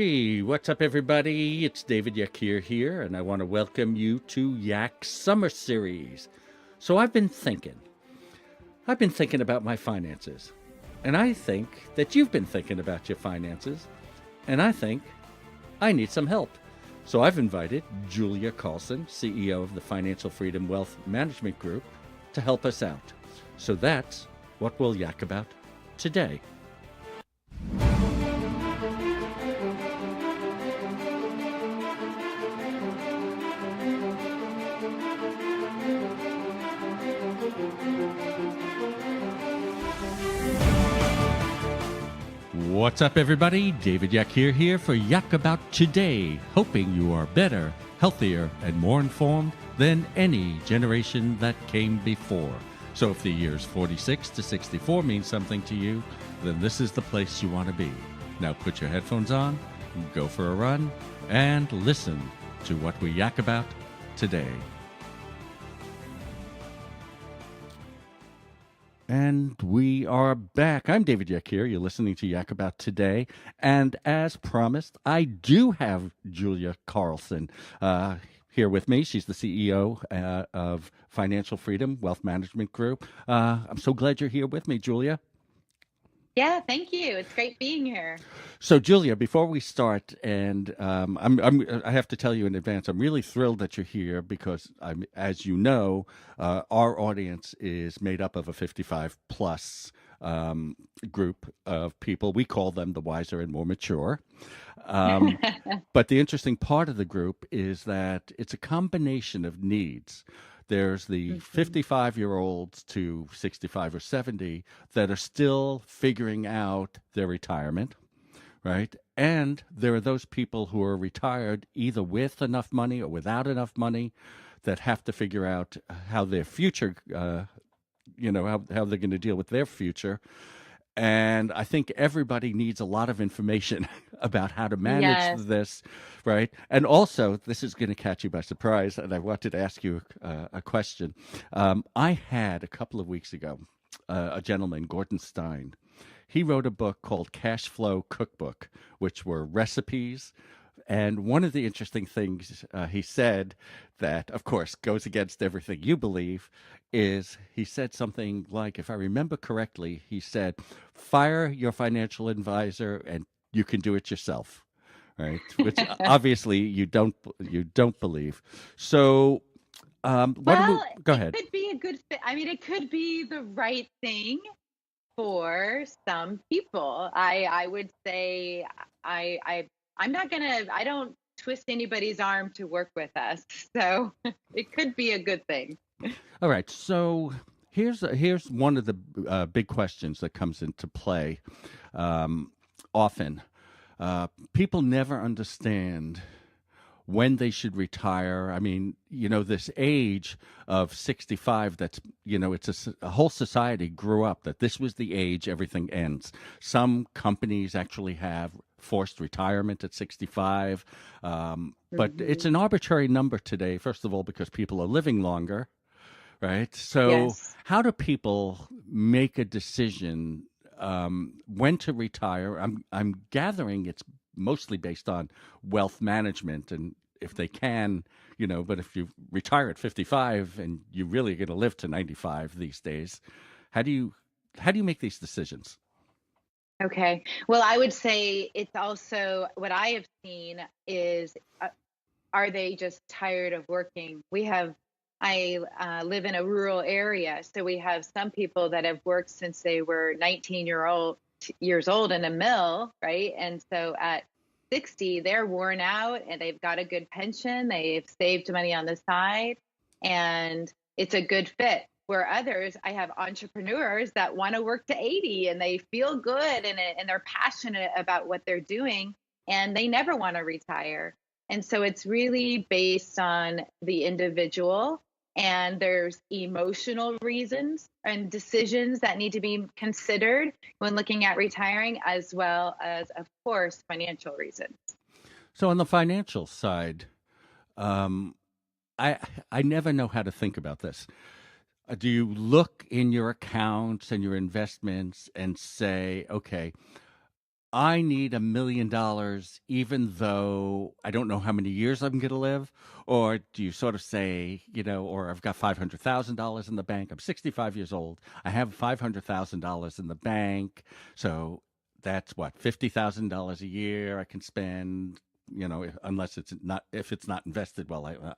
Hey, what's up, everybody? It's David Yakir here, and I want to welcome you to Yak Summer Series. So I've been thinking about my finances, and I think that you've been thinking about your finances, and I think I need some help. So I've invited Julia Carlson, CEO of the Financial Freedom Wealth Management Group, to help us out. So that's what we'll yak about today. What's up, everybody? David Yakir here for Yak About Today, hoping you are better, healthier, and more informed than any generation that came before. So if the years 46 to 64 mean something to you, then this is the place you want to be. Now put your headphones on, go for a run, and listen to what we yak about today. And we are back. I'm David Yakir. You're listening to Yak About Today. And as promised, I do have Julia Carlson here with me. She's the CEO of Financial Freedom Wealth Management Group. I'm so glad you're here with me, Julia. Yeah, thank you. It's great being here. So, Julia, before we start, and I have to tell you in advance, I'm really thrilled that you're here because, as you know, our audience is made up of a 55 plus group of people. We call them the wiser and more mature. But the interesting part of the group is that it's a combination of needs. There's the 55-year-olds to 65 or 70 that are still figuring out their retirement, right? And there are those people who are retired either with enough money or without enough money that have to figure out how their future, how they're going to deal with their future. And I think everybody needs a lot of information about how to manage Yes. this, right? And also, this is going to catch you by surprise, and I wanted to ask you a question. I had a couple of weeks ago a gentleman, Gordon Stein. He wrote a book called Cash Flow Cookbook, which were recipes. And one of the interesting things he said that, of course, goes against everything you believe is he said something like, if I remember correctly, he said, fire your financial advisor and you can do it yourself, right? Which obviously you don't believe. So Well, go it ahead. could be a good fit. I mean, it could be the right thing for some people. I would say I'm not gonna I don't twist anybody's arm to work with us. So it could be a good thing. All right. So here's one of the big questions that comes into play often. People never understand when they should retire. I mean, this age of 65, that's, it's a whole society grew up that this was the age everything ends. Some companies actually have forced retirement at 65, but it's an arbitrary number today, first of all, because people are living longer, right? So Yes. how do people make a decision when to retire? I'm gathering it's mostly based on wealth management and if they can, but if you retire at 55 and you're really going to live to 95 these days, how do you make these decisions? Okay. Well, I would say it's also what I have seen is are they just tired of working? I live in a rural area, so we have some people that have worked since they were 19 years old in a mill, right? And so at 60, they're worn out and they've got a good pension, they've saved money on the side, and it's a good fit. Where others, I have entrepreneurs that want to work to 80 and they feel good and they're passionate about what they're doing and they never want to retire. And so it's really based on the individual, and there's emotional reasons and decisions that need to be considered when looking at retiring, as well as, of course, financial reasons. So on the financial side, um, I never know how to think about this. Do you look in your accounts and your investments and say, okay, I need $1 million, even though I don't know how many years I'm going to live? Or do you sort of say, or I've got $500,000 in the bank. I'm 65 years old. I have $500,000 in the bank. So that's what, $50,000 a year I can spend, unless if it's not invested well.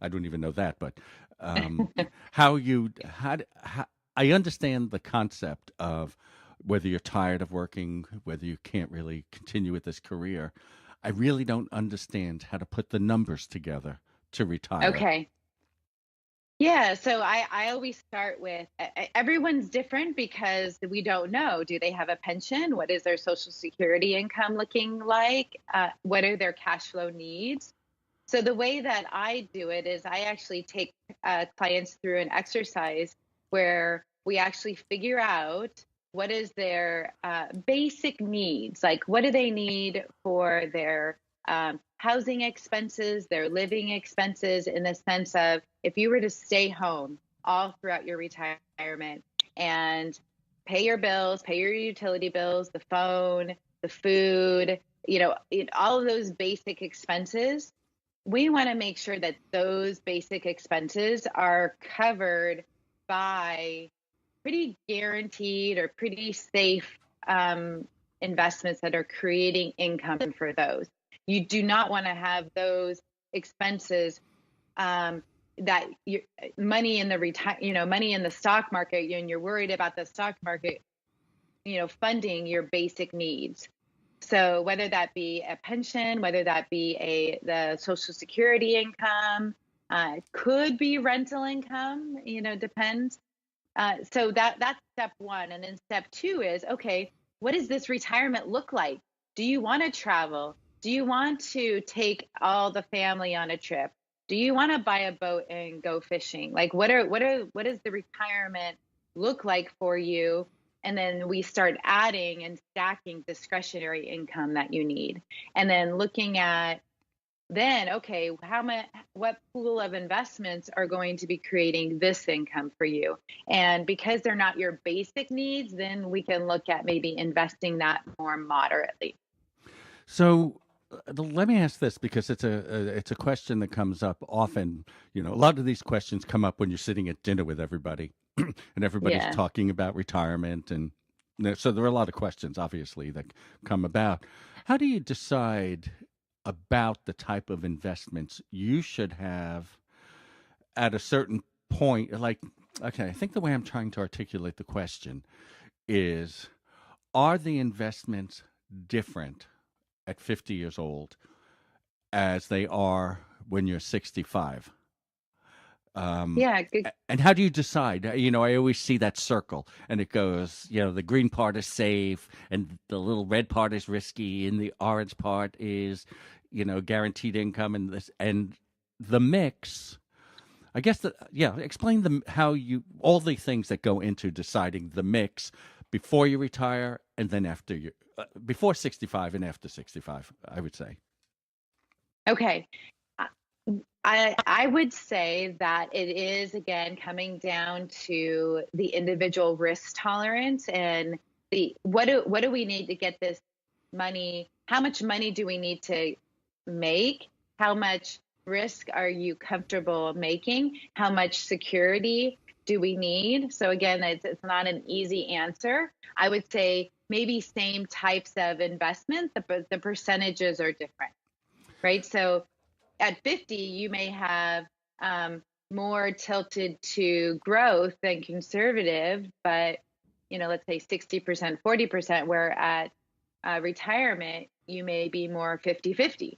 I don't even know that. But um, how I understand the concept of whether you're tired of working, whether you can't really continue with this career. I really don't understand how to put the numbers together to retire. Okay. Yeah, so I always start with everyone's different because we don't know. Do they have a pension? What is their social security income looking like? What are their cash flow needs? So the way that I do it is I actually take clients through an exercise where we actually figure out what is their basic needs, like what do they need for their housing expenses, their living expenses, in the sense of if you were to stay home all throughout your retirement and pay your bills, pay your utility bills, the phone, the food, all of those basic expenses, we want to make sure that those basic expenses are covered by pretty guaranteed or pretty safe investments that are creating income for those. You do not want to have those expenses that money in the money in the stock market, and you're worried about the stock market, funding your basic needs. So whether that be a pension, whether that be the Social Security income, could be rental income, depends. So that's step one. And then step two is, okay, what does this retirement look like? Do you want to travel? Do you want to take all the family on a trip? Do you want to buy a boat and go fishing? Like what does the retirement look like for you? And then we start adding and stacking discretionary income that you need. And then looking at okay, what pool of investments are going to be creating this income for you? And because they're not your basic needs, then we can look at maybe investing that more moderately. So let me ask this because it's a question that comes up often. A lot of these questions come up when you're sitting at dinner with everybody, and everybody's Yeah. talking about retirement, and so there are a lot of questions, obviously, that come about. How do you decide about the type of investments you should have at a certain point? Like, okay, I think the way I'm trying to articulate the question is, are the investments different at 50 years old as they are when you're 65? Yeah. Good. And how do you decide? I always see that circle, and it goes, the green part is safe, and the little red part is risky, and the orange part is, guaranteed income, and the mix. I guess explain all the things that go into deciding the mix before you retire, and then after before 65 and after 65, I would say. Okay. I would say that it is, again, coming down to the individual risk tolerance and what do we need to get this money? How much money do we need to make? How much risk are you comfortable making? How much security do we need? So again, it's not an easy answer. I would say maybe same types of investment, the percentages are different, right? So at 50, you may have more tilted to growth than conservative, but let's say 60%, 40%, where at retirement, you may be more 50-50.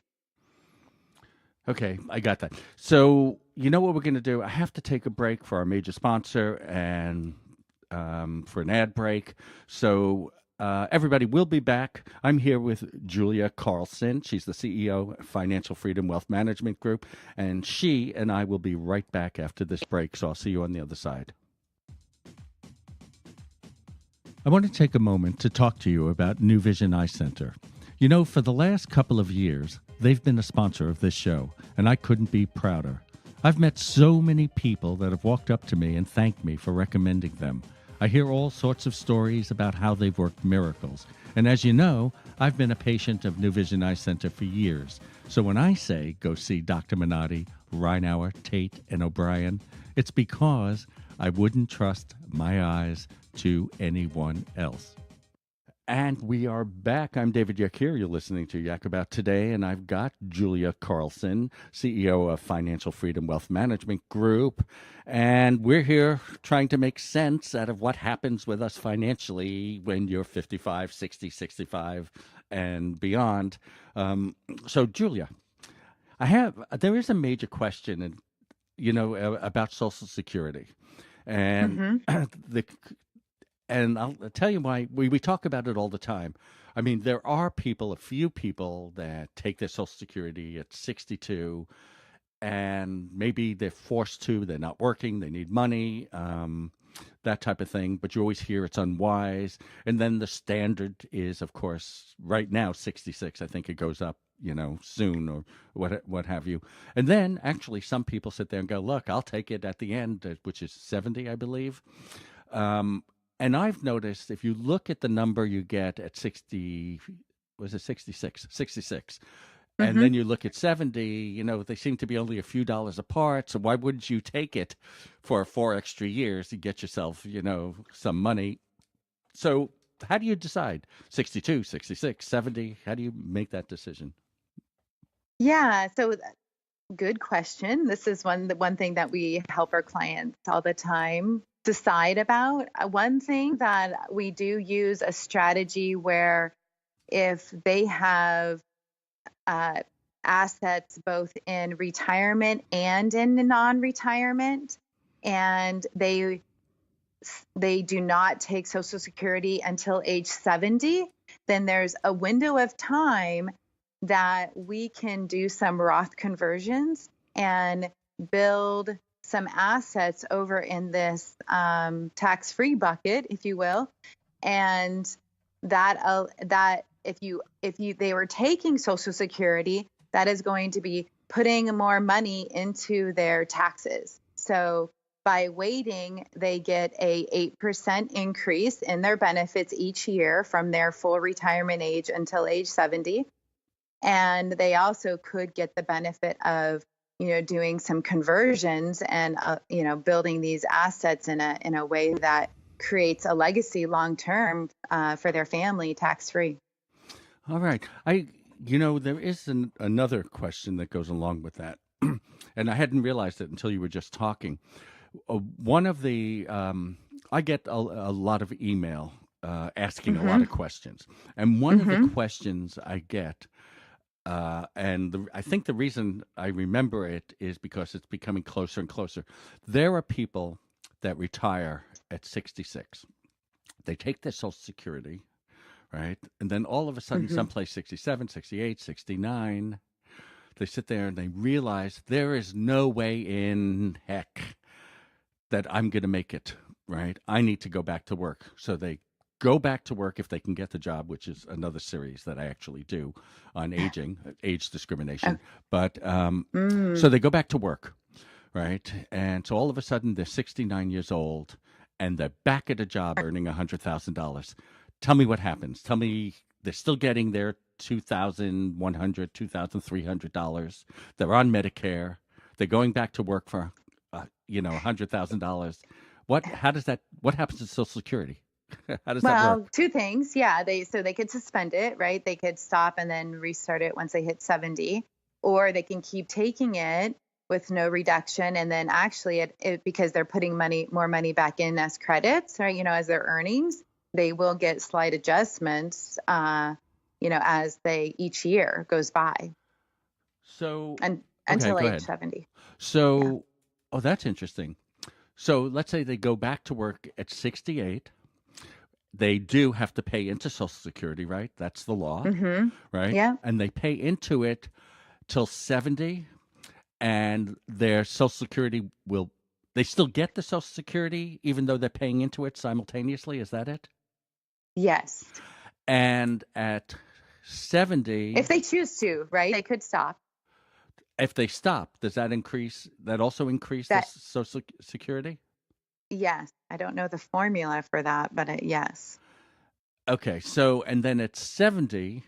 Okay, I got that. So, you know what we're going to do? I have to take a break for our major sponsor and for an ad break. So, everybody, we'll be back. I'm here with Julia Carlson. She's the CEO of Financial Freedom Wealth Management Group, and she and I will be right back after this break. So, I'll see you on the other side. I want to take a moment to talk to you about New Vision Eye Center. For the last couple of years, they've been a sponsor of this show, and I couldn't be prouder. I've met so many people that have walked up to me and thanked me for recommending them. I hear all sorts of stories about how they've worked miracles. And as you know, I've been a patient of New Vision Eye Center for years. So when I say go see Dr. Minotti, Reinauer, Tate, and O'Brien, it's because I wouldn't trust my eyes to anyone else. And we are back. I'm David Yakir. You're listening to Yak About Today, and I've got Julia Carlson, CEO of Financial Freedom Wealth Management Group. And we're here trying to make sense out of what happens with us financially when you're 55, 60, 65, and beyond. So, Julia, there is a major question, and about Social Security. And Mm-hmm. the and I'll tell you why we talk about it all the time. I mean, there are people, a few people that take their Social Security at 62, and maybe they're forced to, they're not working, they need money, that type of thing. But you always hear it's unwise. And then the standard is, of course, right now, 66. I think it goes up, soon or what have you. And then actually some people sit there and go, look, I'll take it at the end, which is 70, I believe. Um, and I've noticed if you look at the number you get at 60, was it 66? 66. And Mm-hmm. then you look at 70, they seem to be only a few dollars apart. So why wouldn't you take it for 4 extra years to get yourself, some money? So how do you decide? 62, 66, 70? How do you make that decision? Yeah. So good question. This is the one thing that we help our clients all the time decide about. One thing that we do use a strategy where if they have uh, assets both in retirement and in non-retirement, and they do not take Social Security until age 70, then there's a window of time that we can do some Roth conversions and build some assets over in this tax-free bucket, if you will, and that if you they were taking Social Security, that is going to be putting more money into their taxes. So by waiting, they get a 8% increase in their benefits each year from their full retirement age until age 70. And they also could get the benefit of, doing some conversions and, building these assets in a way that creates a legacy long term for their family tax free. All right. There is another question that goes along with that. And I hadn't realized it until you were just talking. One of the, I get a lot of email asking a lot Mm-hmm. of questions. And one of the Mm-hmm. questions I get, I think the reason I remember it is because it's becoming closer and closer. There are people that retire at 66. They take their Social Security, right? And then all of a sudden, Mm-hmm. someplace 67, 68, 69, they sit there and they realize there is no way in heck that I'm going to make it, right? I need to go back to work. So they go back to work if they can get the job, which is another series that I actually do on aging, age discrimination. But Mm. so they go back to work, right? And so all of a sudden they're 69 years old and they're back at a job earning $100,000. Tell me what happens. Tell me they're still getting their $2,100, $2,300. They're on Medicare. They're going back to work for $100,000. What happens to Social Security? How does that work? Well, two things. Yeah, they could suspend it, right? They could stop and then restart it once they hit 70, or they can keep taking it with no reduction, and then actually it because they're putting more money back in as credits, right? As their earnings, they will get slight adjustments, as they each year goes by, So, and okay, until go age ahead. 70. Yeah. So, oh, that's interesting. So, let's say they go back to work at 68. They do have to pay into Social Security, right? That's the law, Mm-hmm. right? Yeah. And they pay into it till 70, and their Social Security they still get the Social Security even though they're paying into it simultaneously. Is that it? Yes. And at 70, If they choose to, right? They could stop. if they stop, does that also increase the That Social Security? Yes. I don't know the formula for that, but yes. Okay, so and then at 70,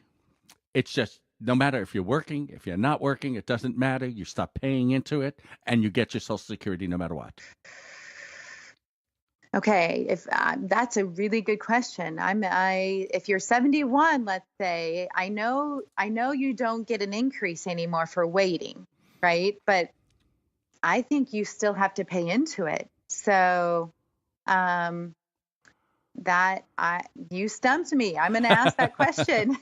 it's just no matter if you're working, if you're not working, it doesn't matter. You stop paying into it, and you get your Social Security no matter what. Okay, if that's a really good question. If you're 71, let's say, I know you don't get an increase anymore for waiting, right? But I think you still have to pay into it. So, um, that I you stumped me. I'm going to ask that question.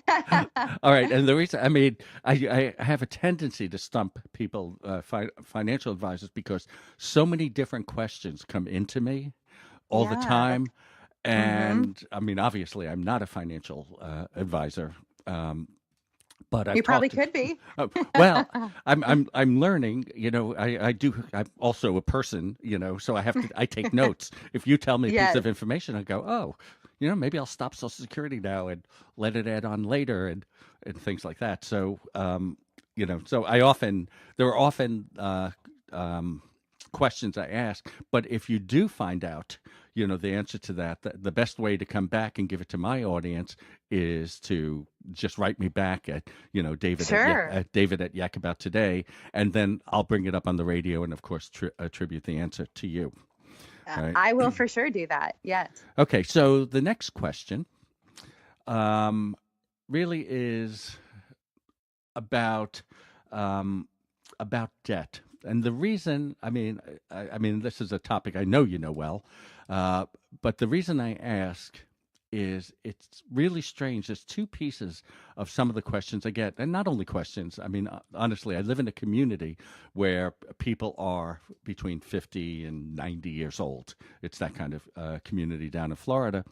All right, and the reason, I mean, I have a tendency to stump people, financial advisors, because so many different questions come into me all the Yeah, that's time. mhm. And I mean, obviously, I'm not a financial advisor, um, but I've You probably talked to. could be. Well, I'm learning. I do. I'm also a person. So I take notes. If you tell me a piece Yes. of information, I go, oh, maybe I'll stop Social Security now and let it add on later, and things like that. So so there are often um, questions I ask. But if you do find out, the answer to that, the best way to come back and give it to my audience is to just write me back at, Sure. David at Yak About Today, and then I'll bring it up on the radio and, of course, attribute the answer to you. Right. I will for sure do that. Yes. Okay. So the next question um, really is about um, debt. And the reason, I mean, this is a topic I know you know well, uh, but the reason I ask is it's really strange. There's two pieces of some of the questions I get, and not only questions. I mean, honestly, I live in a community where people are between 50 and 90 years old. It's that kind of community down in Florida.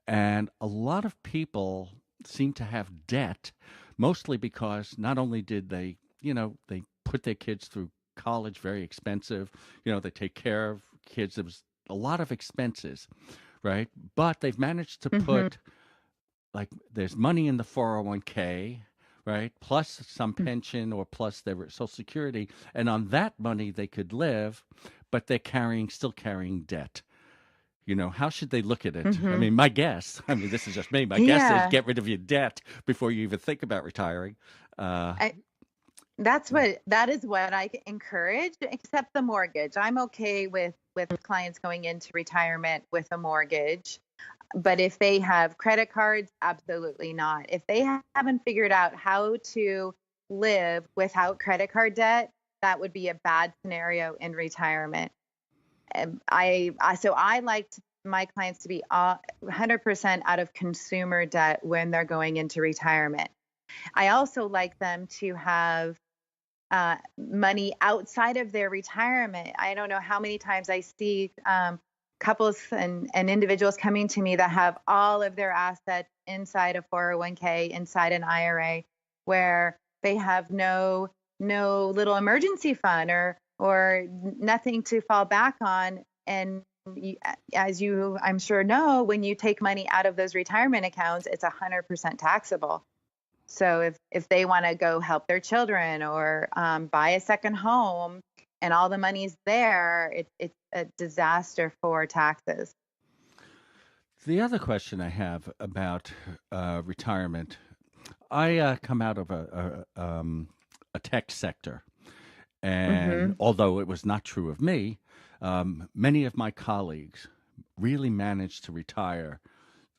And a lot of people seem to have debt, mostly because not only did they put their kids through college, very expensive, they take care of kids. There was a lot of expenses, right? But they've managed to Hmm. put, like, there's money in the 401k, right? Plus some pension or plus their Social Security. And on that money, they could live, but they're still carrying debt. How should they look at it? I Hmm. mean, my guess, I mean, this is just me. My guess is Yeah. get rid of your debt before you even think about retiring. Uh, I, that is what I encourage, except the mortgage. I'm okay with clients going into retirement with a mortgage, but if they have credit cards, absolutely not. If they haven't figured out how to live without credit card debt, that would be a bad scenario in retirement. So I like my clients to be 100% out of consumer debt when they're going into retirement. I also like them to have money outside of their retirement. I don't know how many times I see couples and individuals coming to me that have all of their assets inside a 401k, inside an IRA, where they have no little emergency fund or nothing to fall back on. And as you, I'm sure, know, when you take money out of those retirement accounts, it's 100% taxable. So if they want to go help their children or buy a second home and all the money's there, it's a disaster for taxes. the other question I have about retirement, I come out of a tech sector. And Hmm. although it was not true of me, many of my colleagues really managed to retire,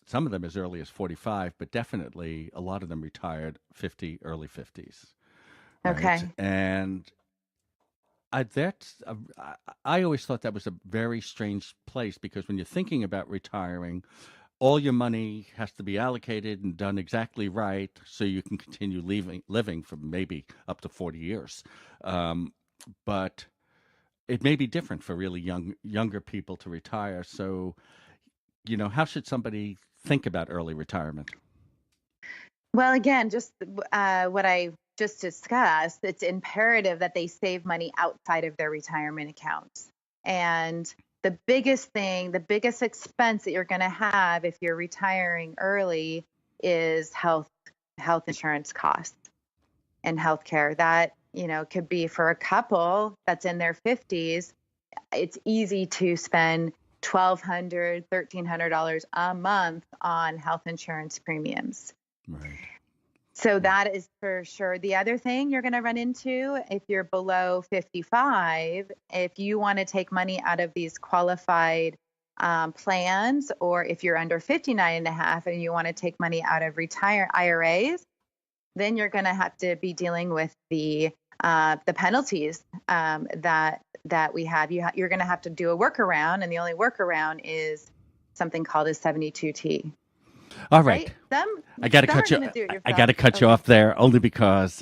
some of them as early as 45, but definitely a lot of them retired 50, early 50s, right? Okay. And I always thought that was a very strange place, because when you're thinking about retiring, all your money has to be allocated and done exactly right so you can continue living for maybe up to 40 years. Um, but it may be different for really younger people to retire. So, how should somebody think about early retirement? Well, again, just what I just discussed, it's imperative that they save money outside of their retirement accounts. And the biggest thing, the biggest expense that you're going to have if you're retiring early is health insurance costs and healthcare. That, could be for a couple that's in their 50s. It's easy to spend $1,200, $1,300 a month on health insurance premiums. Right. So that is for sure. The other thing you're going to run into if you're below 55, if you want to take money out of these qualified plans, or if you're under 59 and a half and you want to take money out of retire IRAs, then you're going to have to be dealing with the penalties that we have. You're going to have to do a workaround, and the only workaround is something called a 72T. All right. I got to cut you. I got to cut you off there, only because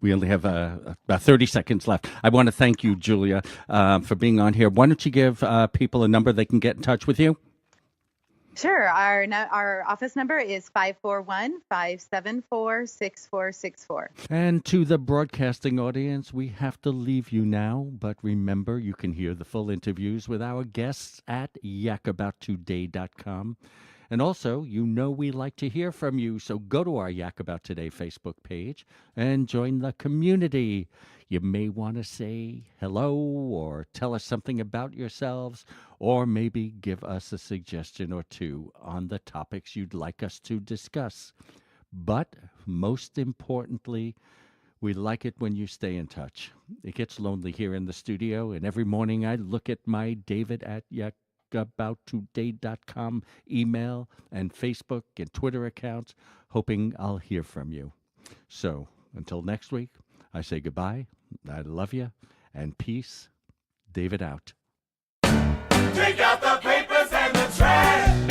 we only have about 30 seconds left. I want to thank you, Julia, for being on here. Why don't you give people a number they can get in touch with you? Sure. Our office number is 541-574-6464. And to the broadcasting audience, we have to leave you now. But remember, you can hear the full interviews with our guests at yakabouttoday.com. And also, we like to hear from you, so go to our Yak About Today Facebook page and join the community. You may want to say hello or tell us something about yourselves, or maybe give us a suggestion or two on the topics you'd like us to discuss. But most importantly, we like it when you stay in touch. It gets lonely here in the studio, and every morning I look at my David at yakabouttoday.com email and Facebook and Twitter accounts, hoping I'll hear from you. So until next week, I say goodbye. I love you, and peace. David out. Take out the papers and the trash.